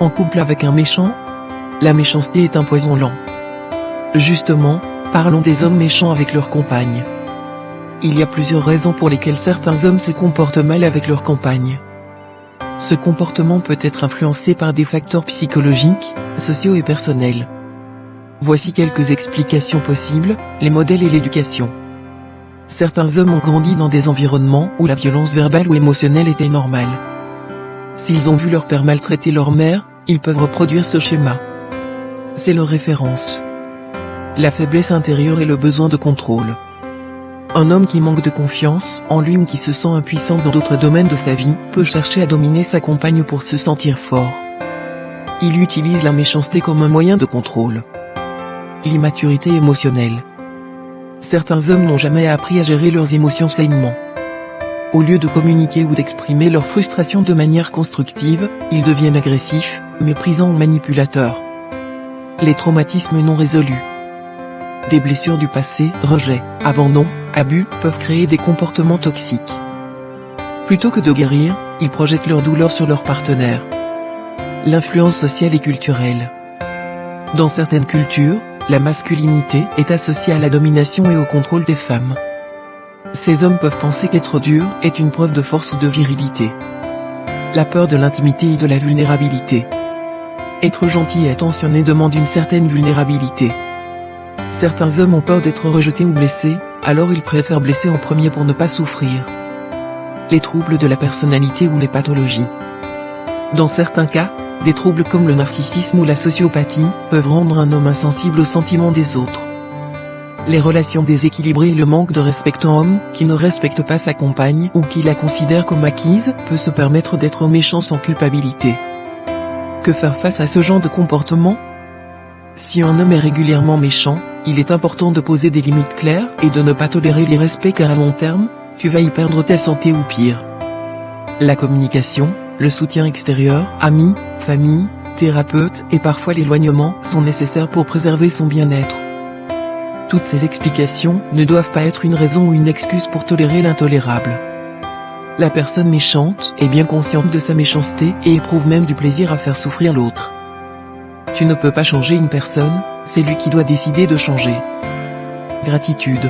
En couple avec un méchant? La méchanceté est un poison lent. Justement, parlons des hommes méchants avec leurs compagnes. Il y a plusieurs raisons pour lesquelles certains hommes se comportent mal avec leurs compagnes. Ce comportement peut être influencé par des facteurs psychologiques, sociaux et personnels. Voici quelques explications possibles, les modèles et l'éducation. Certains hommes ont grandi dans des environnements où la violence verbale ou émotionnelle était normale. S'ils ont vu leur père maltraiter leur mère, ils peuvent reproduire ce schéma. C'est leur référence. La faiblesse intérieure et le besoin de contrôle. Un homme qui manque de confiance en lui ou qui se sent impuissant dans d'autres domaines de sa vie, peut chercher à dominer sa compagne pour se sentir fort. Il utilise la méchanceté comme un moyen de contrôle. L'immaturité émotionnelle. Certains hommes n'ont jamais appris à gérer leurs émotions sainement. Au lieu de communiquer ou d'exprimer leur frustration de manière constructive, ils deviennent agressifs, méprisants ou manipulateurs. Les traumatismes non résolus. Des blessures du passé, rejet, abandon, abus, peuvent créer des comportements toxiques. Plutôt que de guérir, ils projettent leur douleur sur leur partenaire. L'influence sociale et culturelle. Dans certaines cultures, la masculinité est associée à la domination et au contrôle des femmes. Ces hommes peuvent penser qu'être dur est une preuve de force ou de virilité. La peur de l'intimité et de la vulnérabilité. Être gentil et attentionné demande une certaine vulnérabilité. Certains hommes ont peur d'être rejetés ou blessés, alors ils préfèrent blesser en premier pour ne pas souffrir. Les troubles de la personnalité ou les pathologies. Dans certains cas, des troubles comme le narcissisme ou la sociopathie peuvent rendre un homme insensible aux sentiments des autres. Les relations déséquilibrées et le manque de respect. Un homme qui ne respecte pas sa compagne ou qui la considère comme acquise peut se permettre d'être méchant sans culpabilité. Que faire face à ce genre de comportement? Si un homme est régulièrement méchant, il est important de poser des limites claires et de ne pas tolérer l'irrespect car à long terme, tu vas y perdre ta santé ou pire. La communication, le soutien extérieur, amis, famille, thérapeute et parfois l'éloignement sont nécessaires pour préserver son bien-être. Toutes ces explications ne doivent pas être une raison ou une excuse pour tolérer l'intolérable. La personne méchante est bien consciente de sa méchanceté et éprouve même du plaisir à faire souffrir l'autre. Tu ne peux pas changer une personne, c'est lui qui doit décider de changer. Gratitude.